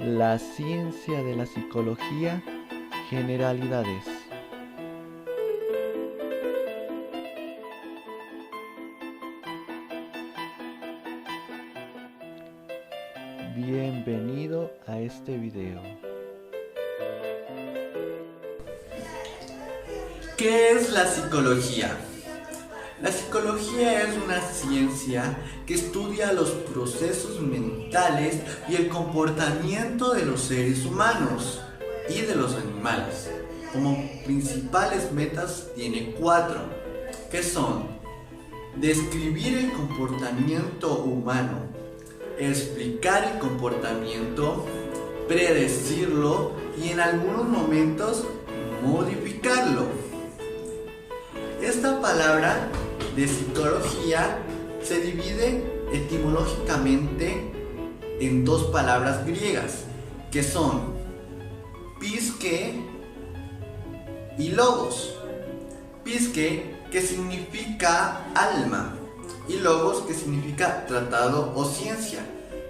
La ciencia de la psicología, generalidades. Bienvenido a este video. ¿Qué es la psicología? La psicología es una ciencia que estudia los procesos mentales y el comportamiento de los seres humanos y de los animales. Como principales metas tiene 4, que son describir el comportamiento humano, explicar el comportamiento, predecirlo y en algunos momentos modificarlo. Esta palabra de psicología se divide etimológicamente en 2 palabras griegas, que son psique y logos. Psique, que significa alma, y logos, que significa tratado o ciencia,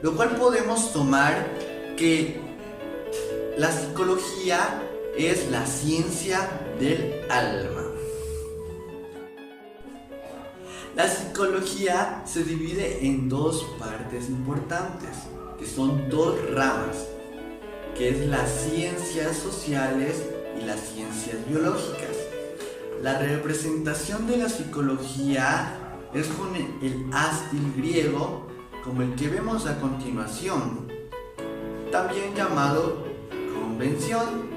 lo cual podemos tomar que la psicología es la ciencia del alma. La psicología se divide en 2 partes importantes, que son 2 ramas, que es las ciencias sociales y las ciencias biológicas. La representación de la psicología es con el ástil griego, como el que vemos a continuación, también llamado convención.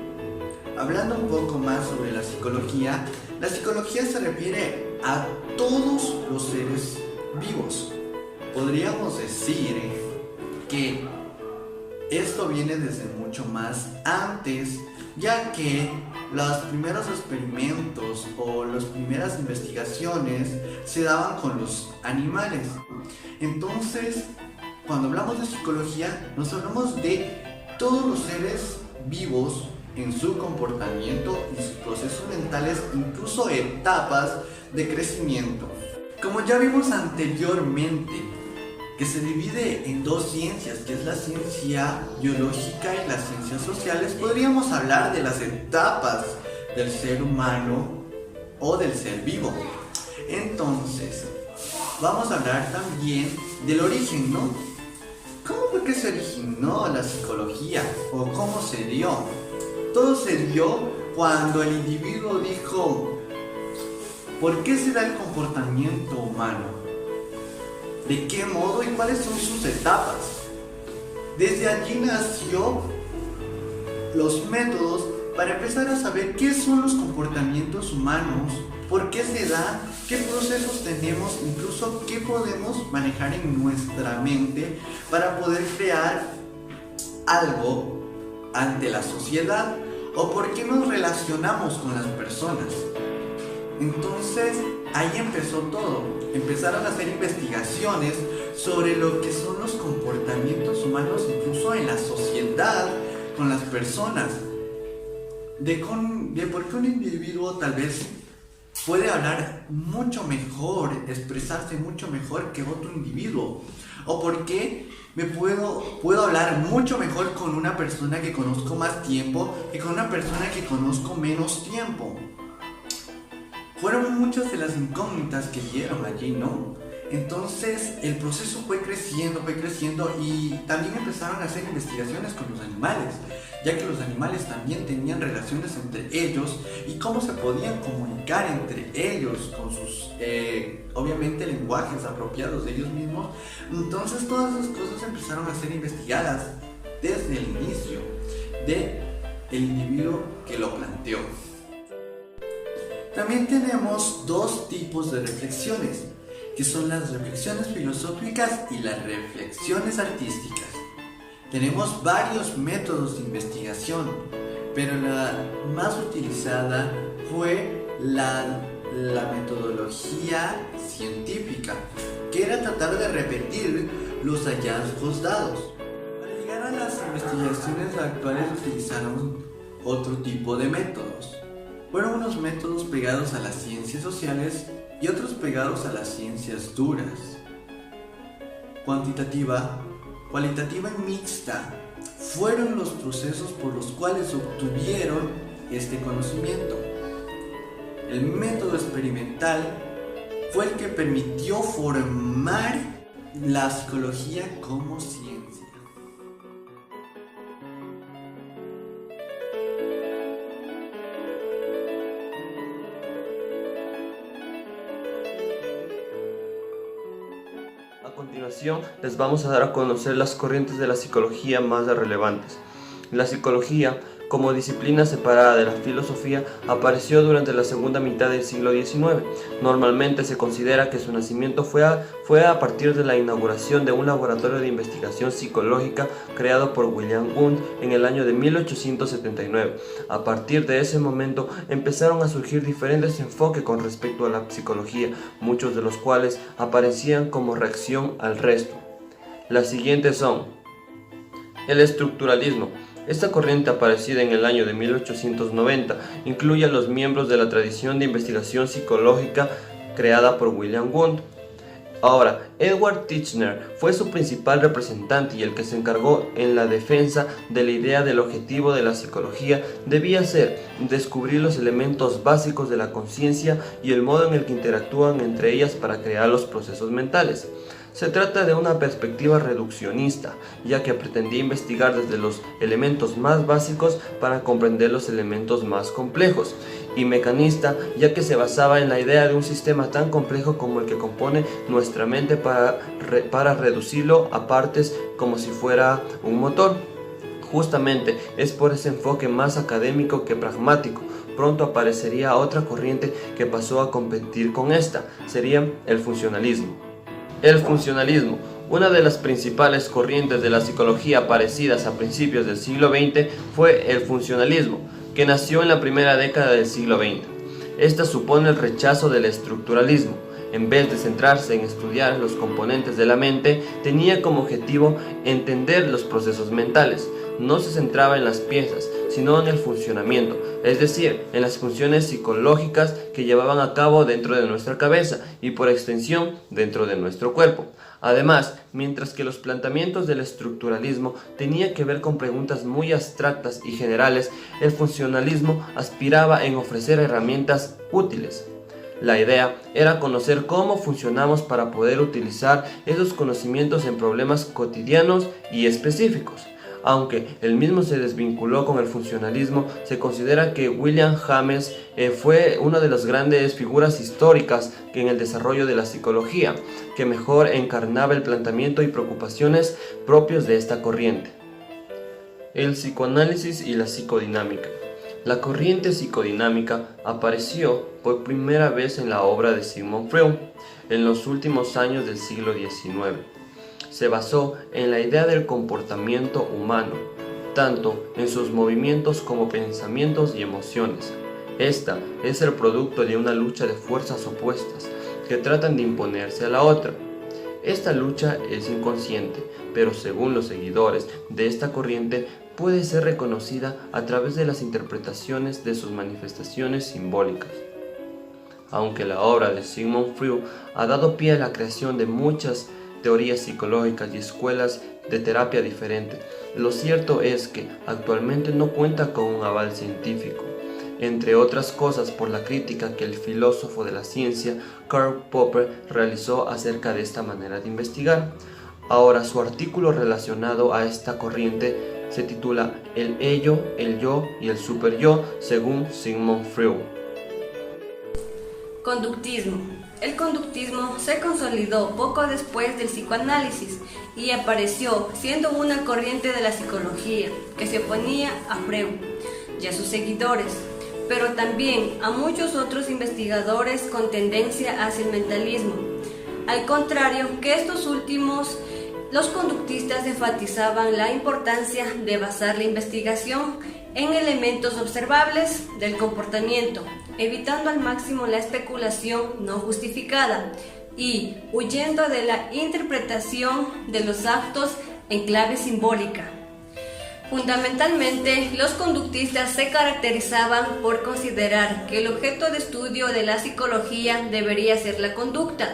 Hablando un poco más sobre la psicología se refiere a todos los seres vivos. Podríamos decir que esto viene desde mucho más antes, ya que los primeros experimentos o las primeras investigaciones se daban con los animales. Entonces, cuando hablamos de psicología, nos hablamos de todos los seres vivos en su comportamiento y sus procesos mentales, incluso etapas de crecimiento. Como ya vimos anteriormente, que se divide en 2 ciencias, que es la ciencia biológica y las ciencias sociales, podríamos hablar de las etapas del ser humano o del ser vivo. Entonces, vamos a hablar también del origen, ¿no? ¿Cómo fue que se originó la psicología? ¿O cómo se dio? Todo se dio cuando el individuo dijo: ¿por qué se da el comportamiento humano? ¿De qué modo y cuáles son sus etapas? Desde allí nació los métodos para empezar a saber qué son los comportamientos humanos, por qué se da, qué procesos tenemos, incluso qué podemos manejar en nuestra mente para poder crear algo ante la sociedad, o por qué nos relacionamos con las personas. Entonces ahí empezó todo. Empezaron a hacer investigaciones sobre lo que son los comportamientos humanos, incluso en la sociedad, con las personas, de por qué un individuo tal vez puede hablar mucho mejor, expresarse mucho mejor que otro individuo, o por qué puedo hablar mucho mejor con una persona que conozco más tiempo que con una persona que conozco menos tiempo. Fueron muchas de las incógnitas que dieron allí, ¿no? Entonces el proceso fue creciendo y también empezaron a hacer investigaciones con los animales, ya que los animales también tenían relaciones entre ellos y cómo se podían comunicar entre ellos con sus, obviamente, lenguajes apropiados de ellos mismos. Entonces todas esas cosas empezaron a ser investigadas desde el inicio del individuo que lo planteó. También tenemos 2 tipos de reflexiones, que son las reflexiones filosóficas y las reflexiones artísticas. Tenemos varios métodos de investigación, pero la más utilizada fue la metodología científica, que era tratar de repetir los hallazgos dados. Para llegar a las investigaciones actuales utilizaron otro tipo de métodos. Fueron unos métodos pegados a las ciencias sociales y otros pegados a las ciencias duras. Cuantitativa, cualitativa y mixta fueron los procesos por los cuales obtuvieron este conocimiento. El método experimental fue el que permitió formar la psicología como ciencia. A continuación, les vamos a dar a conocer las corrientes de la psicología más relevantes. La psicología, como disciplina separada de la filosofía, apareció durante la segunda mitad del siglo XIX. Normalmente se considera que su nacimiento fue a partir de la inauguración de un laboratorio de investigación psicológica creado por William Wundt en el año de 1879. A partir de ese momento empezaron a surgir diferentes enfoques con respecto a la psicología, muchos de los cuales aparecían como reacción al resto. Las siguientes son: el estructuralismo. Esta corriente, aparecida en el año de 1890, incluye a los miembros de la tradición de investigación psicológica creada por William Wundt. Ahora, Edward Titchener fue su principal representante y el que se encargó en la defensa de la idea del objetivo de la psicología debía ser descubrir los elementos básicos de la conciencia y el modo en el que interactúan entre ellas para crear los procesos mentales. Se trata de una perspectiva reduccionista, ya que pretendía investigar desde los elementos más básicos para comprender los elementos más complejos, y mecanista, ya que se basaba en la idea de un sistema tan complejo como el que compone nuestra mente para reducirlo a partes como si fuera un motor. Justamente es por ese enfoque más académico que pragmático. Pronto aparecería otra corriente que pasó a competir con esta, sería el funcionalismo. El funcionalismo, una de las principales corrientes de la psicología aparecidas a principios del siglo XX, fue el funcionalismo, que nació en la primera década del siglo XX. Esta supone el rechazo del estructuralismo. En vez de centrarse en estudiar los componentes de la mente, tenía como objetivo entender los procesos mentales. No se centraba en las piezas, sino en el funcionamiento, es decir, en las funciones psicológicas que llevaban a cabo dentro de nuestra cabeza y por extensión dentro de nuestro cuerpo. Además, mientras que los planteamientos del estructuralismo tenían que ver con preguntas muy abstractas y generales, el funcionalismo aspiraba en ofrecer herramientas útiles. La idea era conocer cómo funcionamos para poder utilizar esos conocimientos en problemas cotidianos y específicos. Aunque el mismo se desvinculó con el funcionalismo, se considera que William James fue una de las grandes figuras históricas en el desarrollo de la psicología, que mejor encarnaba el planteamiento y preocupaciones propios de esta corriente. El psicoanálisis y la psicodinámica. La corriente psicodinámica apareció por primera vez en la obra de Sigmund Freud en los últimos años del siglo XIX. Se basó en la idea del comportamiento humano, tanto en sus movimientos como pensamientos y emociones. Esta es el producto de una lucha de fuerzas opuestas que tratan de imponerse a la otra. Esta lucha es inconsciente, pero según los seguidores de esta corriente puede ser reconocida a través de las interpretaciones de sus manifestaciones simbólicas. Aunque la obra de Sigmund Freud ha dado pie a la creación de muchas teorías psicológicas y escuelas de terapia diferentes, lo cierto es que actualmente no cuenta con un aval científico, entre otras cosas por la crítica que el filósofo de la ciencia Karl Popper realizó acerca de esta manera de investigar. Ahora, su artículo relacionado a esta corriente se titula El ello, el yo y el superyo según Sigmund Freud. Conductismo. El conductismo se consolidó poco después del psicoanálisis y apareció siendo una corriente de la psicología que se oponía a Freud y a sus seguidores, pero también a muchos otros investigadores con tendencia hacia el mentalismo. Al contrario que estos últimos, los conductistas enfatizaban la importancia de basar la investigación en elementos observables del comportamiento, evitando al máximo la especulación no justificada y huyendo de la interpretación de los actos en clave simbólica. Fundamentalmente, los conductistas se caracterizaban por considerar que el objeto de estudio de la psicología debería ser la conducta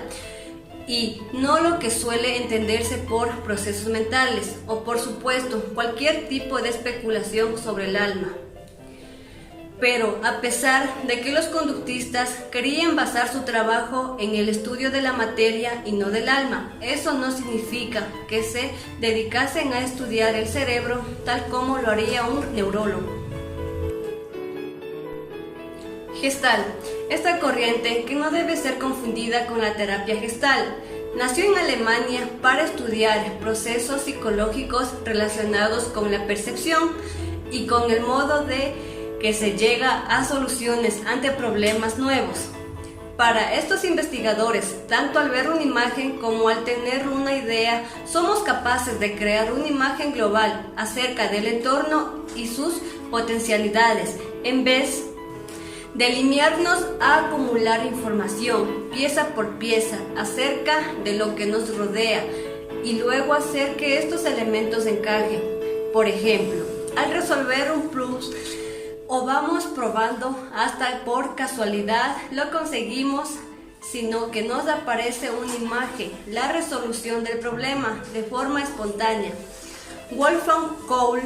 y no lo que suele entenderse por procesos mentales o, por supuesto, cualquier tipo de especulación sobre el alma. Pero a pesar de que los conductistas querían basar su trabajo en el estudio de la materia y no del alma, eso no significa que se dedicasen a estudiar el cerebro tal como lo haría un neurólogo. Gestalt, esta corriente, que no debe ser confundida con la terapia gestal, nació en Alemania para estudiar procesos psicológicos relacionados con la percepción y con el modo de que se llega a soluciones ante problemas nuevos. Para estos investigadores, tanto al ver una imagen como al tener una idea, somos capaces de crear una imagen global acerca del entorno y sus potencialidades, en vez de alinearnos a acumular información, pieza por pieza, acerca de lo que nos rodea y luego hacer que estos elementos encajen. Por ejemplo, al resolver un plus, o vamos probando hasta por casualidad lo conseguimos, sino que nos aparece una imagen, la resolución del problema de forma espontánea. Wolfgang Kohl,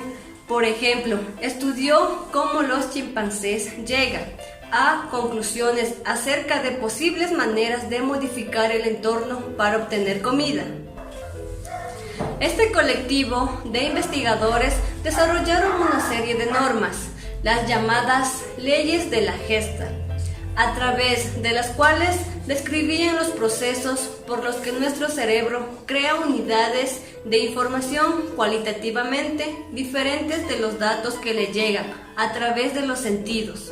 por ejemplo, estudió cómo los chimpancés llegan a conclusiones acerca de posibles maneras de modificar el entorno para obtener comida. Este colectivo de investigadores desarrollaron una serie de normas, las llamadas leyes de la Gestalt, a través de las cuales describían los procesos por los que nuestro cerebro crea unidades de información cualitativamente diferentes de los datos que le llegan a través de los sentidos.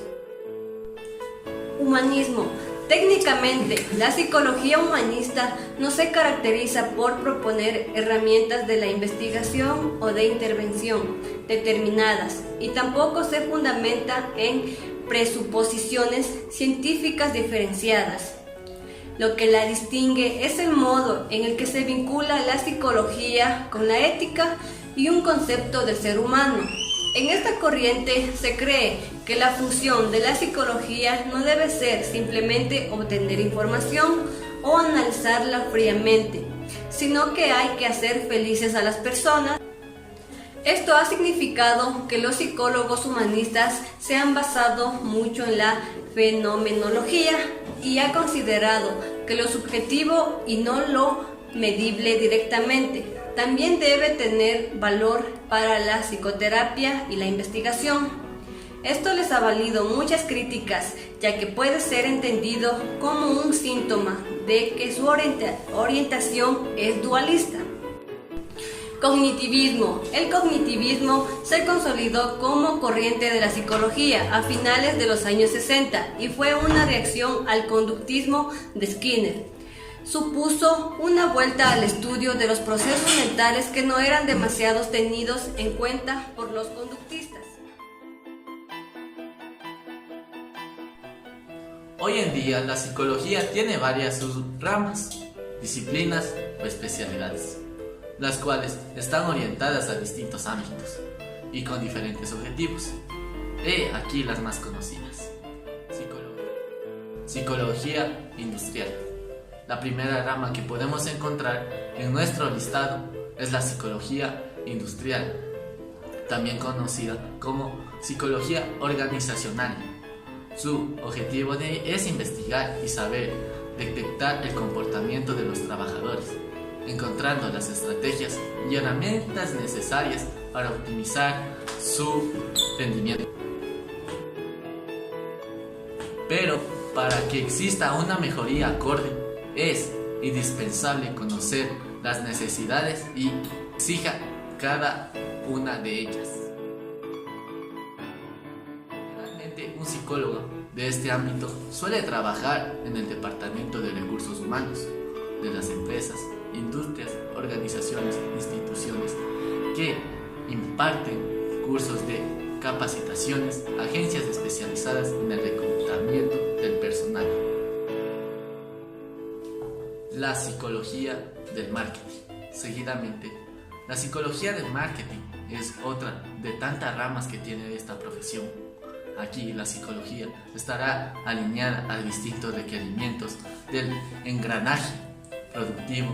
Humanismo. Técnicamente, la psicología humanista no se caracteriza por proponer herramientas de la investigación o de intervención determinadas y tampoco se fundamenta en presuposiciones científicas diferenciadas. Lo que la distingue es el modo en el que se vincula la psicología con la ética y un concepto del ser humano. En esta corriente se cree que la función de la psicología no debe ser simplemente obtener información o analizarla fríamente, sino que hay que hacer felices a las personas. Esto ha significado que los psicólogos humanistas se han basado mucho en la fenomenología y ha considerado que lo subjetivo y no lo medible directamente también debe tener valor para la psicoterapia y la investigación. Esto les ha valido muchas críticas, ya que puede ser entendido como un síntoma de que su orientación es dualista. Cognitivismo. El cognitivismo se consolidó como corriente de la psicología a finales de los años 60 y fue una reacción al conductismo de Skinner. Supuso una vuelta al estudio de los procesos mentales que no eran demasiado tenidos en cuenta por los conductistas. Hoy en día la psicología tiene varias subramas, disciplinas o especialidades, las cuales están orientadas a distintos ámbitos y con diferentes objetivos. He aquí las más conocidas. Psicología industrial. La primera rama que podemos encontrar en nuestro listado es la psicología industrial, también conocida como psicología organizacional. Su objetivo es investigar y saber detectar el comportamiento de los trabajadores, encontrando las estrategias y herramientas necesarias para optimizar su rendimiento. Pero para que exista una mejoría acorde, es indispensable conocer las necesidades y exija cada una de ellas. Generalmente, un psicólogo de este ámbito suele trabajar en el departamento de recursos humanos de las empresas, industrias, organizaciones, instituciones que imparten cursos de capacitaciones, agencias especializadas en el reclutamiento del personal. La psicología del marketing. Seguidamente, la psicología del marketing es otra de tantas ramas que tiene esta profesión. Aquí la psicología estará alineada a distintos requerimientos del engranaje productivo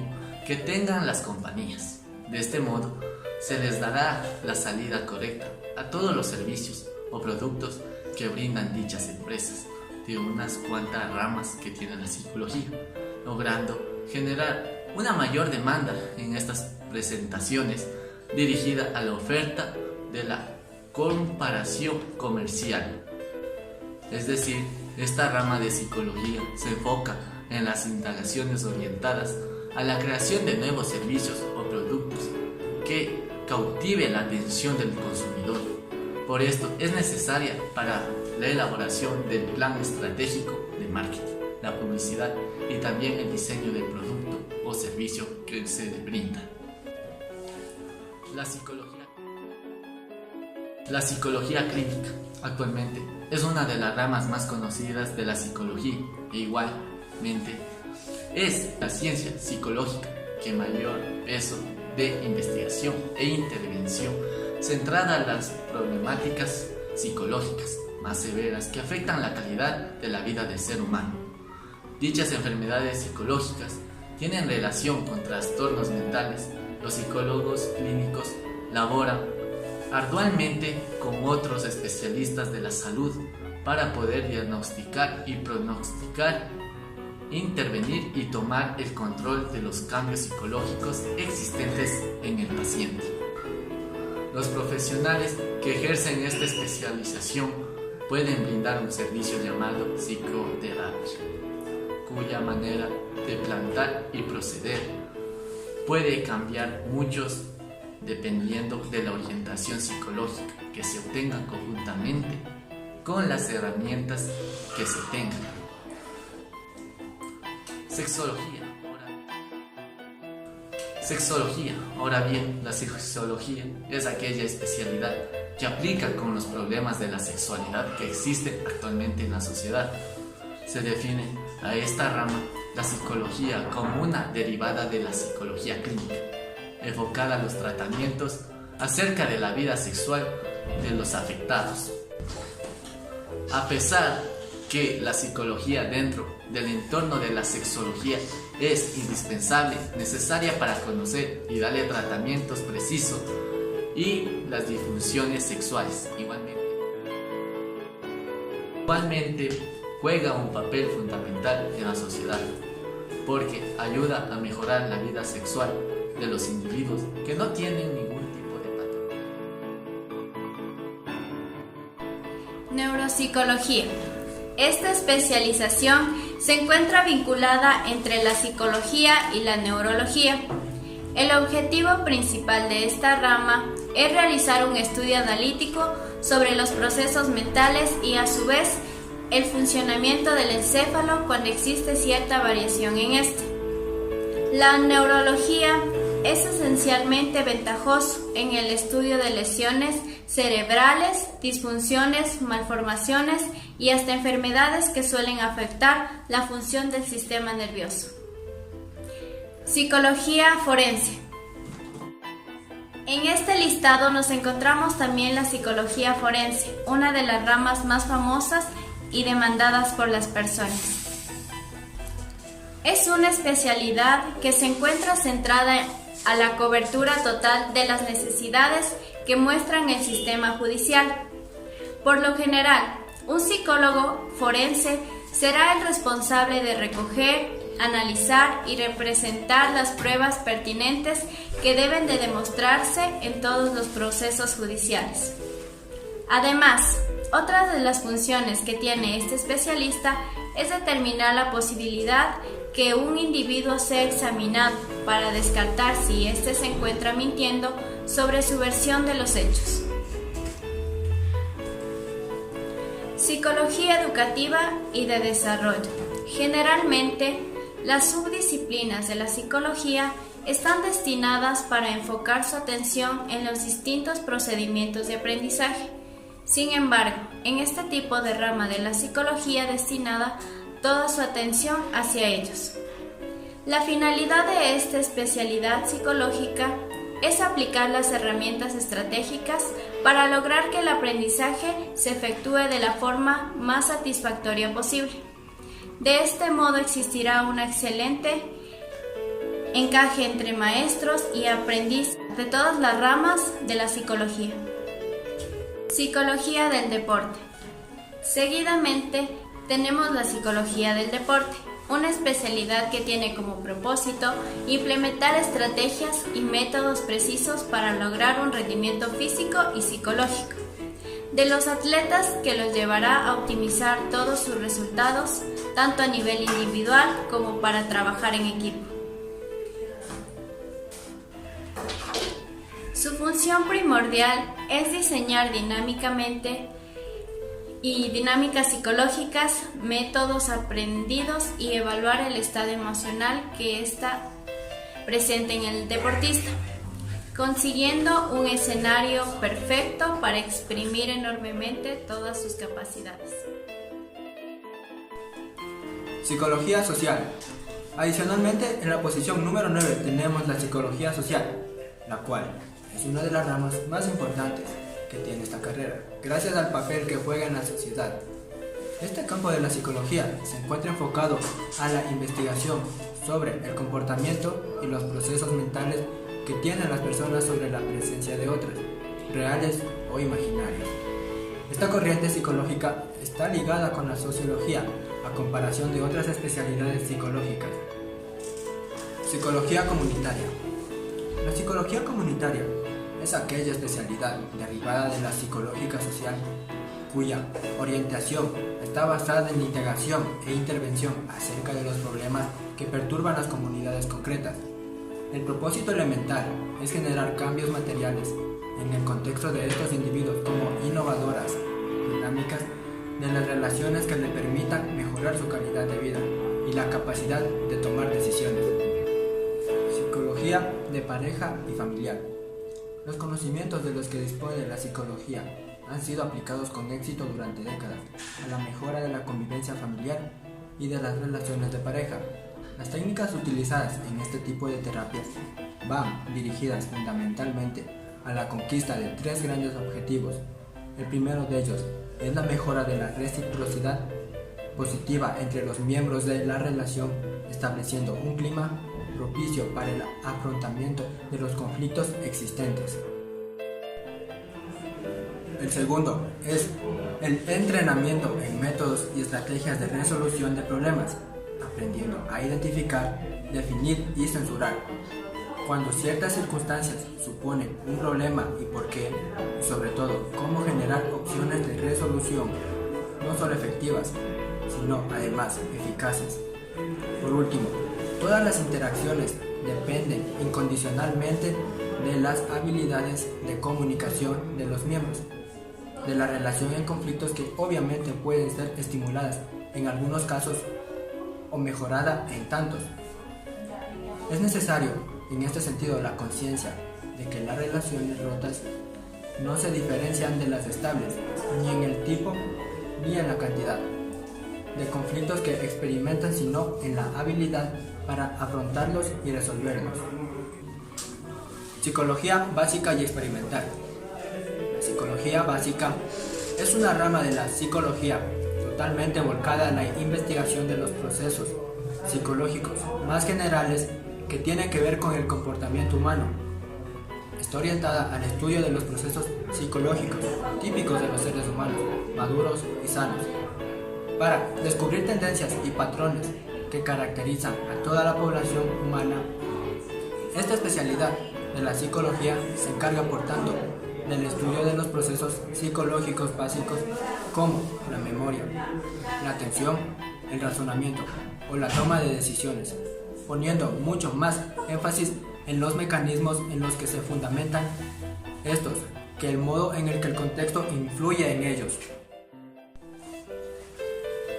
que tengan las compañías. De este modo, se les dará la salida correcta a todos los servicios o productos que brindan dichas empresas de unas cuantas ramas que tiene la psicología, logrando generar una mayor demanda en estas presentaciones dirigida a la oferta de la comparación comercial. Es decir, esta rama de psicología se enfoca en las indagaciones orientadas a la creación de nuevos servicios o productos que cautive la atención del consumidor. Por esto es necesaria para la elaboración del plan estratégico de marketing, la publicidad y también el diseño del producto o servicio que se brinda. La psicología clínica actualmente es una de las ramas más conocidas de la psicología e igualmente es la ciencia psicológica que mayor peso de investigación e intervención centrada en las problemáticas psicológicas más severas que afectan la calidad de la vida del ser humano. Dichas enfermedades psicológicas tienen relación con trastornos mentales. Los psicólogos clínicos laboran arduamente con otros especialistas de la salud para poder diagnosticar y pronosticar, intervenir y tomar el control de los cambios psicológicos existentes en el paciente. Los profesionales que ejercen esta especialización pueden brindar un servicio llamado psicoterapia, cuya manera de plantar y proceder puede cambiar muchos dependiendo de la orientación psicológica que se obtenga conjuntamente con las herramientas que se tengan. Sexología. Ahora bien, la sexología es aquella especialidad que aplica con los problemas de la sexualidad que existen actualmente en la sociedad. Se define a esta rama la psicología como una derivada de la psicología clínica, enfocada a los tratamientos acerca de la vida sexual de los afectados. A pesar que la psicología dentro del entorno de la sexología es indispensable, necesaria para conocer y darle tratamientos precisos y las disfunciones sexuales. Igualmente juega un papel fundamental en la sociedad porque ayuda a mejorar la vida sexual de los individuos que no tienen ningún tipo de patología. Neuropsicología. Esta especialización se encuentra vinculada entre la psicología y la neurología. El objetivo principal de esta rama es realizar un estudio analítico sobre los procesos mentales y a su vez el funcionamiento del encéfalo cuando existe cierta variación en este. La neurología es esencialmente ventajoso en el estudio de lesiones cerebrales, disfunciones, malformaciones y hasta enfermedades que suelen afectar la función del sistema nervioso. Psicología forense. En este listado nos encontramos también la psicología forense, una de las ramas más famosas y demandadas por las personas. Es una especialidad que se encuentra centrada a la cobertura total de las necesidades que muestran el sistema judicial. Por lo general, un psicólogo forense será el responsable de recoger, analizar y representar las pruebas pertinentes que deben de demostrarse en todos los procesos judiciales. Además, otra de las funciones que tiene este especialista es determinar la posibilidad que un individuo sea examinado para descartar si éste se encuentra mintiendo sobre su versión de los hechos. Psicología educativa y de desarrollo. Generalmente, las subdisciplinas de la psicología están destinadas para enfocar su atención en los distintos procedimientos de aprendizaje. Sin embargo, en este tipo de rama de la psicología destinada toda su atención hacia ellos. La finalidad de esta especialidad psicológica es aplicar las herramientas estratégicas para lograr que el aprendizaje se efectúe de la forma más satisfactoria posible. De este modo existirá una excelente encaje entre maestros y aprendiz de todas las ramas de la psicología. Psicología del deporte. Seguidamente tenemos la psicología del deporte, una especialidad que tiene como propósito implementar estrategias y métodos precisos para lograr un rendimiento físico y psicológico de los atletas, que los llevará a optimizar todos sus resultados, tanto a nivel individual como para trabajar en equipo. Su función primordial es diseñar dinámicas psicológicas, métodos aprendidos y evaluar el estado emocional que está presente en el deportista, consiguiendo un escenario perfecto para exprimir enormemente todas sus capacidades. Psicología social. Adicionalmente, en la posición número 9 tenemos la psicología social, la cual es una de las ramas más importantes que tiene esta carrera, gracias al papel que juega en la sociedad. Este campo de la psicología se encuentra enfocado a la investigación sobre el comportamiento y los procesos mentales que tienen las personas sobre la presencia de otras, reales o imaginarias. Esta corriente psicológica está ligada con la sociología, a comparación de otras especialidades psicológicas. Psicología comunitaria. La psicología comunitaria es aquella especialidad derivada de la psicológica social cuya orientación está basada en la integración e intervención acerca de los problemas que perturban las comunidades concretas. El propósito elemental es generar cambios materiales en el contexto de estos individuos como innovadoras, dinámicas de las relaciones que le permitan mejorar su calidad de vida y la capacidad de tomar decisiones. Psicología de pareja y familiar. Los conocimientos de los que dispone la psicología han sido aplicados con éxito durante décadas a la mejora de la convivencia familiar y de las relaciones de pareja. Las técnicas utilizadas en este tipo de terapias van dirigidas fundamentalmente a la conquista de tres grandes objetivos. El primero de ellos es la mejora de la reciprocidad positiva entre los miembros de la relación, estableciendo un clima propicio para el afrontamiento de los conflictos existentes. El segundo es el entrenamiento en métodos y estrategias de resolución de problemas, aprendiendo a identificar, definir y censurar cuando ciertas circunstancias suponen un problema y por qué, y sobre todo cómo generar opciones de resolución no solo efectivas, sino además eficaces. Por último, todas las interacciones dependen incondicionalmente de las habilidades de comunicación de los miembros, de la relación en conflictos que obviamente pueden ser estimuladas en algunos casos o mejorada en tantos. Es necesario, en este sentido, la conciencia de que las relaciones rotas no se diferencian de las estables, ni en el tipo ni en la cantidad de conflictos que experimentan, sino en la habilidad para afrontarlos y resolverlos. Psicología básica y experimental. La psicología básica es una rama de la psicología totalmente volcada a la investigación de los procesos psicológicos más generales que tienen que ver con el comportamiento humano. Está orientada al estudio de los procesos psicológicos típicos de los seres humanos, maduros y sanos, para descubrir tendencias y patrones que caracterizan a toda la población humana. Esta especialidad de la psicología se encarga, por tanto, del estudio de los procesos psicológicos básicos como la memoria, la atención, el razonamiento o la toma de decisiones, poniendo mucho más énfasis en los mecanismos en los que se fundamentan estos que el modo en el que el contexto influye en ellos.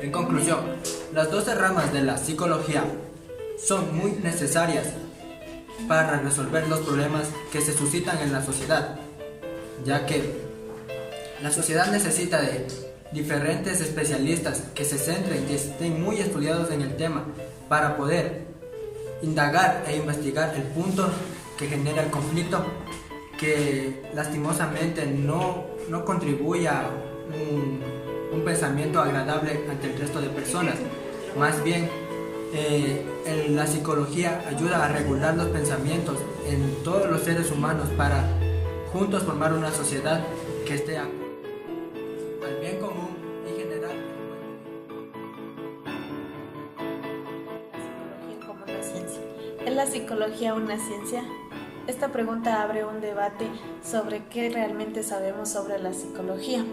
En conclusión, las 12 ramas de la psicología son muy necesarias para resolver los problemas que se suscitan en la sociedad, ya que la sociedad necesita de diferentes especialistas que se centren, que estén muy estudiados en el tema para poder indagar e investigar el punto que genera el conflicto, que lastimosamente no contribuye a un pensamiento agradable ante el resto de personas, más bien La psicología ayuda a regular los pensamientos en todos los seres humanos para juntos formar una sociedad que esté al bien común y generar Psicología como una ciencia. ¿Es la psicología una ciencia? Esta pregunta abre un debate sobre qué realmente sabemos sobre la psicología.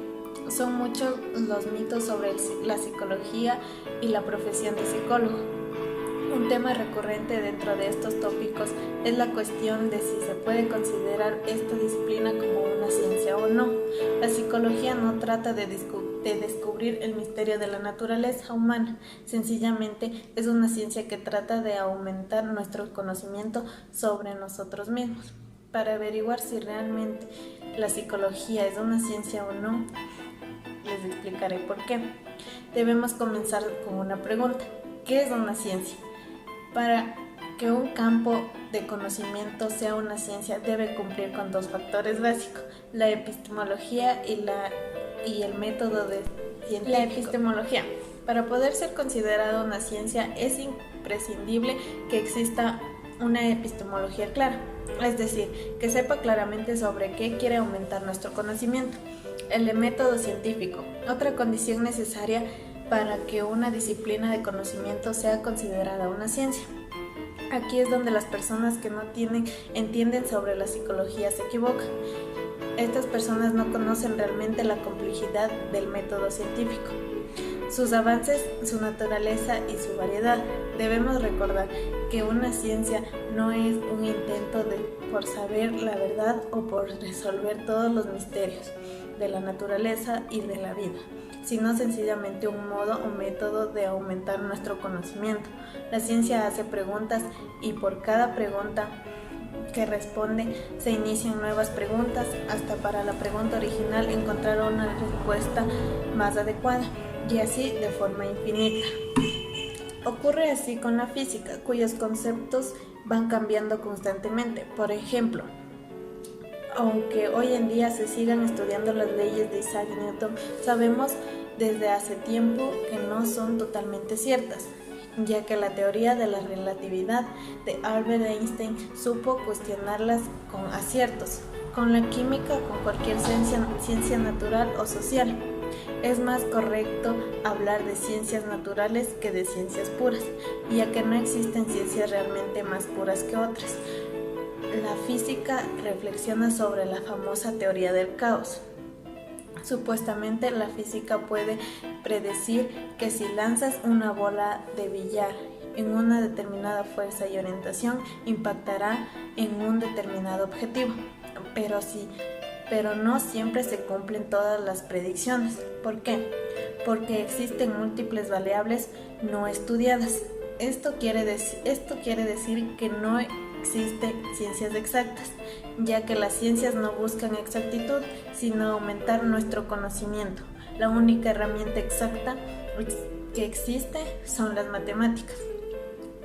Son muchos los mitos sobre la psicología y la profesión de psicólogo. Un tema recurrente dentro de estos tópicos es la cuestión de si se puede considerar esta disciplina como una ciencia o no. La psicología no trata de descubrir el misterio de la naturaleza humana, sencillamente es una ciencia que trata de aumentar nuestro conocimiento sobre nosotros mismos. Para averiguar si realmente la psicología es una ciencia o no, les explicaré por qué. Debemos comenzar con una pregunta: ¿qué es una ciencia? Para que un campo de conocimiento sea una ciencia debe cumplir con dos factores básicos: la epistemología y el método científico. La epistemología. Para poder ser considerada una ciencia es imprescindible que exista una epistemología clara, es decir, que sepa claramente sobre qué quiere aumentar nuestro conocimiento. El método científico. Otra condición necesaria para que una disciplina de conocimiento sea considerada una ciencia. Aquí es donde las personas que no entienden sobre la psicología se equivocan. Estas personas no conocen realmente la complejidad del método científico, sus avances, su naturaleza y su variedad. Debemos recordar que una ciencia no es un intento por saber la verdad o por resolver todos los misterios de la naturaleza y de la vida, sino sencillamente un modo o método de aumentar nuestro conocimiento. La ciencia hace preguntas y por cada pregunta que responde se inician nuevas preguntas hasta para la pregunta original encontrar una respuesta más adecuada, y así de forma infinita. Ocurre así con la física, cuyos conceptos van cambiando constantemente. Por ejemplo, aunque hoy en día se sigan estudiando las leyes de Isaac Newton, sabemos desde hace tiempo que no son totalmente ciertas, ya que la teoría de la relatividad de Albert Einstein supo cuestionarlas con aciertos. Con la química, con cualquier ciencia natural o social, es más correcto hablar de ciencias naturales que de ciencias puras, ya que no existen ciencias realmente más puras que otras. La física reflexiona sobre la famosa teoría del caos. Supuestamente la física puede predecir que si lanzas una bola de billar en una determinada fuerza y orientación impactará en un determinado objetivo, pero no siempre se cumplen todas las predicciones. ¿Por qué? Porque existen múltiples variables no estudiadas. Esto quiere decir que no existen ciencias exactas, ya que las ciencias no buscan exactitud, sino aumentar nuestro conocimiento. La única herramienta exacta que existe son las matemáticas.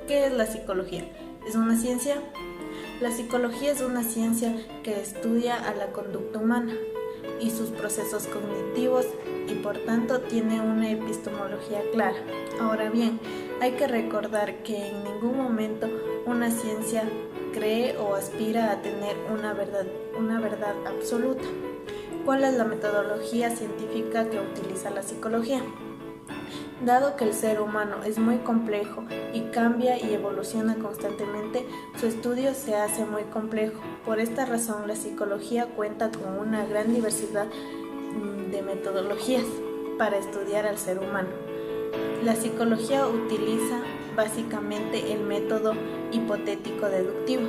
¿Qué es la psicología? ¿Es una ciencia? La psicología es una ciencia que estudia a la conducta humana y sus procesos cognitivos y por tanto tiene una epistemología clara. Ahora bien, hay que recordar que en ningún momento una ciencia cree o aspira a tener una verdad absoluta. ¿Cuál es la metodología científica que utiliza la psicología? Dado que el ser humano es muy complejo y cambia y evoluciona constantemente, su estudio se hace muy complejo. Por esta razón, la psicología cuenta con una gran diversidad de metodologías para estudiar al ser humano. La psicología utiliza básicamente el método hipotético deductivo,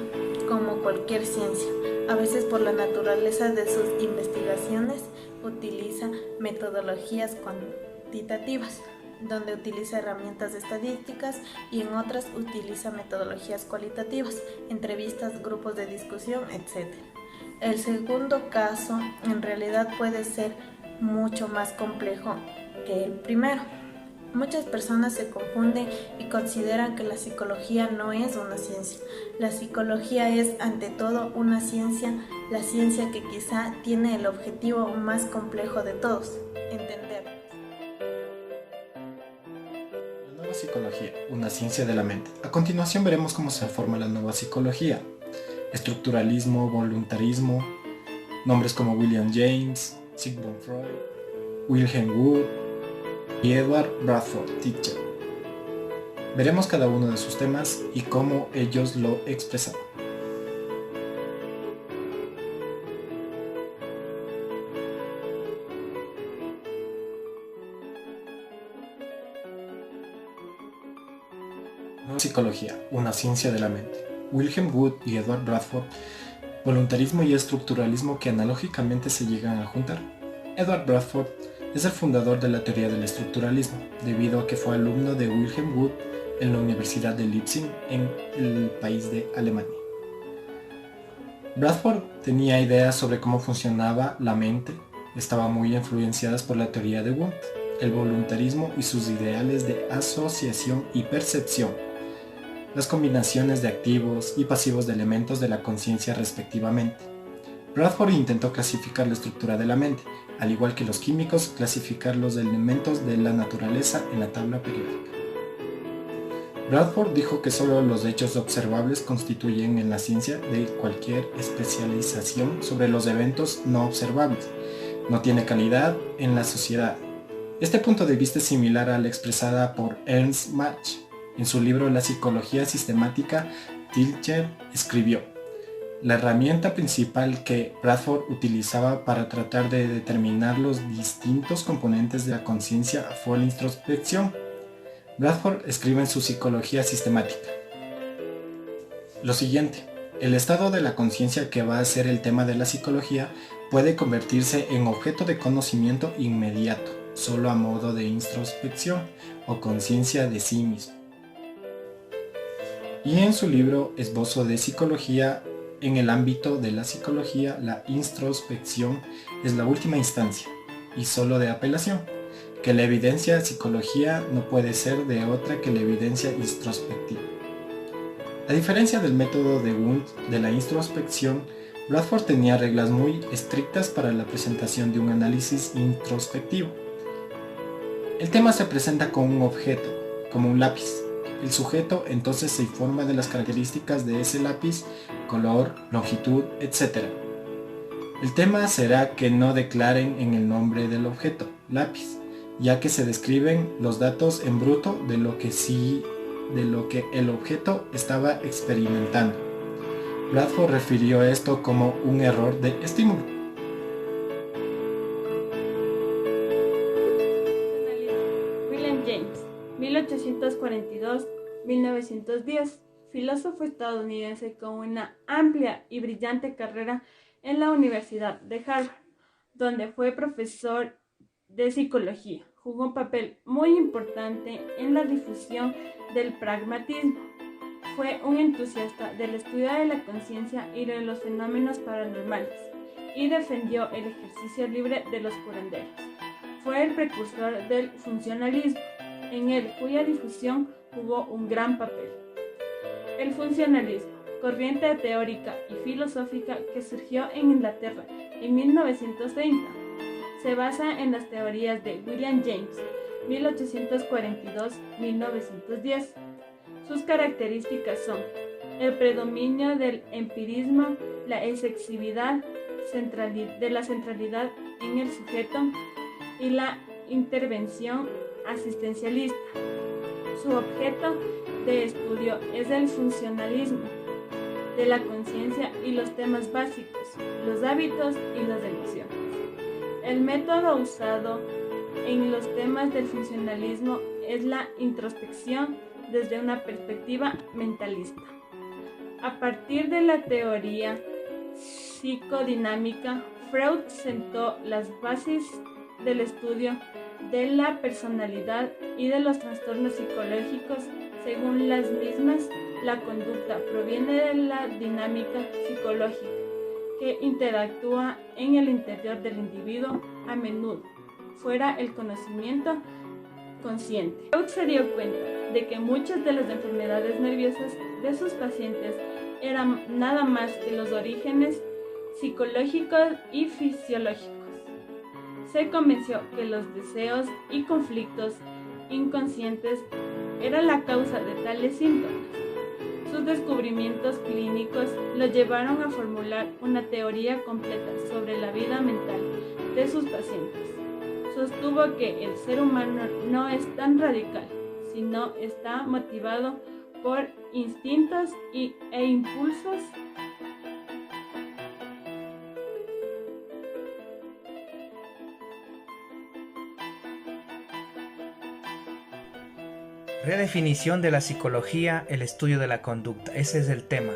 como cualquier ciencia. A veces, por la naturaleza de sus investigaciones, utiliza metodologías cuantitativas, donde utiliza herramientas estadísticas, y en otras utiliza metodologías cualitativas, entrevistas, grupos de discusión, etc. El segundo caso en realidad puede ser mucho más complejo que el primero. Muchas personas se confunden y consideran que la psicología no es una ciencia. La psicología es ante todo una ciencia, la ciencia que quizá tiene el objetivo más complejo de todos: entender. La nueva Nueva psicología, una ciencia de la mente. A continuación veremos cómo se forma la nueva psicología. Estructuralismo, voluntarismo, nombres como William James, Sigmund Freud, Wilhelm Wundt y Edward Bradford Teacher. Veremos cada uno de sus temas y cómo ellos lo expresaban. Nueva psicología, una ciencia de la mente. Wilhelm Wundt y Edward Bradford. Voluntarismo y estructuralismo que analógicamente se llegan a juntar. Edward Bradford es el fundador de la teoría del estructuralismo, debido a que fue alumno de Wilhelm Wundt en la Universidad de Leipzig, en el país de Alemania. Bradford tenía ideas sobre cómo funcionaba la mente, estaban muy influenciadas por la teoría de Wundt, el voluntarismo y sus ideales de asociación y percepción, las combinaciones de activos y pasivos de elementos de la conciencia respectivamente. Bradford intentó clasificar la estructura de la mente, al igual que los químicos clasificar los elementos de la naturaleza en la tabla periódica. Bradford dijo que solo los hechos observables constituyen en la ciencia de cualquier especialización sobre los eventos no observables. No tiene calidad en la sociedad. Este punto de vista es similar a la expresada por Ernst Mach. En su libro La psicología sistemática, Teacher escribió: la herramienta principal que Bradford utilizaba para tratar de determinar los distintos componentes de la conciencia fue la introspección. Bradford escribe en su Psicología sistemática lo siguiente: el estado de la conciencia, que va a ser el tema de la psicología, puede convertirse en objeto de conocimiento inmediato, solo a modo de introspección o conciencia de sí mismo. Y en su libro Esbozo de Psicología, en el ámbito de la psicología, la introspección es la última instancia y solo de apelación, que la evidencia de psicología no puede ser de otra que la evidencia introspectiva. A diferencia del método de Wundt de la introspección, Bradford tenía reglas muy estrictas para la presentación de un análisis introspectivo. El tema se presenta con un objeto, como un lápiz. El sujeto entonces se informa de las características de ese lápiz, color, longitud, etc. El tema será que no declaren en el nombre del objeto, lápiz, ya que se describen los datos en bruto de lo que el objeto estaba experimentando. Bradford refirió esto como un error de estímulo. William James, 1842-1910, filósofo estadounidense con una amplia y brillante carrera en la Universidad de Harvard, donde fue profesor de psicología. Jugó un papel muy importante en la difusión del pragmatismo. Fue un entusiasta del estudio de la conciencia y de los fenómenos paranormales, y defendió el ejercicio libre de los curanderos. Fue el precursor del funcionalismo, en cuya difusión jugó un gran papel. El funcionalismo, corriente teórica y filosófica que surgió en Inglaterra en 1930, se basa en las teorías de William James, 1842-1910. Sus características son el predominio del empirismo, la excesividad de la centralidad en el sujeto y la intervención asistencialista. Su objeto de estudio es el funcionalismo de la conciencia y los temas básicos, los hábitos y las emociones. El método usado en los temas del funcionalismo es la introspección desde una perspectiva mentalista. A partir de la teoría psicodinámica, Freud sentó las bases del estudio de la personalidad y de los trastornos psicológicos. Según las mismas, la conducta proviene de la dinámica psicológica que interactúa en el interior del individuo, a menudo fuera el conocimiento consciente. Freud se dio cuenta de que muchas de las enfermedades nerviosas de sus pacientes eran nada más que los orígenes psicológicos y fisiológicos. Se convenció que los deseos y conflictos inconscientes era la causa de tales síntomas. Sus descubrimientos clínicos lo llevaron a formular una teoría completa sobre la vida mental de sus pacientes. Sostuvo que el ser humano no es tan radical, sino está motivado por instintos e impulsos. Redefinición de la psicología, el estudio de la conducta. Ese es el tema.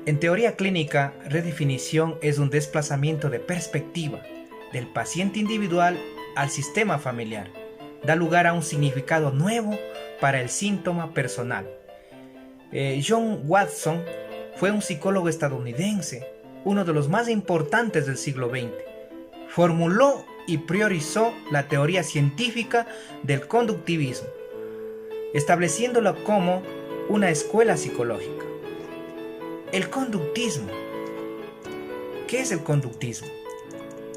En teoría clínica, redefinición es un desplazamiento de perspectiva del paciente individual al sistema familiar. Da lugar a un significado nuevo para el síntoma personal. John Watson fue un psicólogo estadounidense, uno de los más importantes del siglo XX. Formuló y priorizó la teoría científica del conductivismo, estableciéndolo como una escuela psicológica. El conductismo. ¿Qué es el conductismo?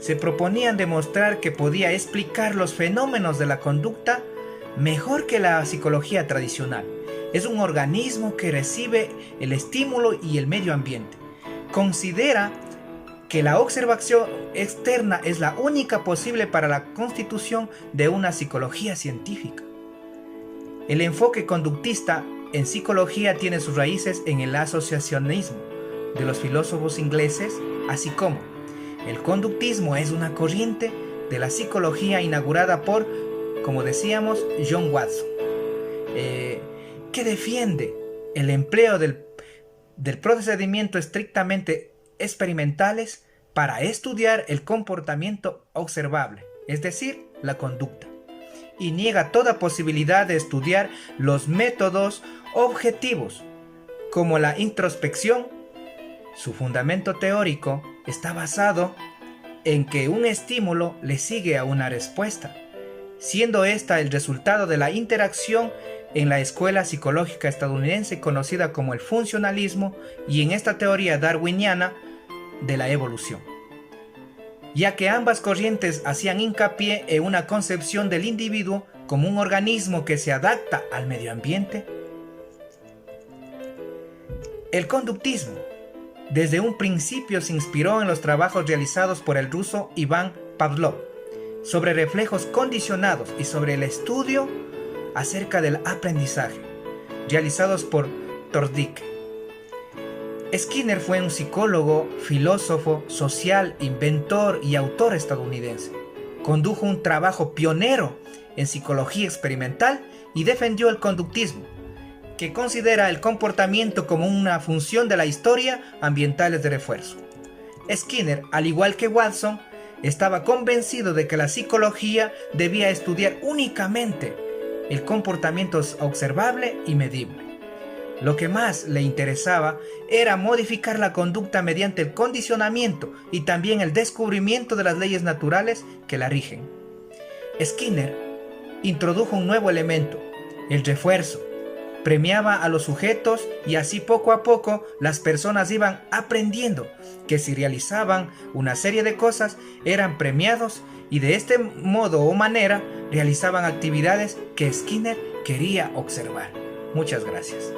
Se proponían demostrar que podía explicar los fenómenos de la conducta mejor que la psicología tradicional. Es un organismo que recibe el estímulo y el medio ambiente. Considera que la observación externa es la única posible para la constitución de una psicología científica. El enfoque conductista en psicología tiene sus raíces en el asociacionismo de los filósofos ingleses, así como el conductismo es una corriente de la psicología inaugurada por, como decíamos, John Watson, que defiende el empleo del procedimiento estrictamente experimentales para estudiar el comportamiento observable, es decir, la conducta, y niega toda posibilidad de estudiar los métodos objetivos, como la introspección. Su fundamento teórico está basado en que un estímulo le sigue a una respuesta, siendo esta el resultado de la interacción en la escuela psicológica estadounidense conocida como el funcionalismo y en esta teoría darwiniana de la evolución, ya que ambas corrientes hacían hincapié en una concepción del individuo como un organismo que se adapta al medio ambiente. El conductismo desde un principio se inspiró en los trabajos realizados por el ruso Iván Pavlov sobre reflejos condicionados y sobre el estudio acerca del aprendizaje, realizados por Thorndike. Skinner fue un psicólogo, filósofo, social, inventor y autor estadounidense. Condujo un trabajo pionero en psicología experimental y defendió el conductismo, que considera el comportamiento como una función de la historia ambientales de refuerzo. Skinner, al igual que Watson, estaba convencido de que la psicología debía estudiar únicamente el comportamiento observable y medible. Lo que más le interesaba era modificar la conducta mediante el condicionamiento y también el descubrimiento de las leyes naturales que la rigen. Skinner introdujo un nuevo elemento, el refuerzo. Premiaba a los sujetos y así poco a poco las personas iban aprendiendo que si realizaban una serie de cosas eran premiados y de este modo o manera realizaban actividades que Skinner quería observar. Muchas gracias.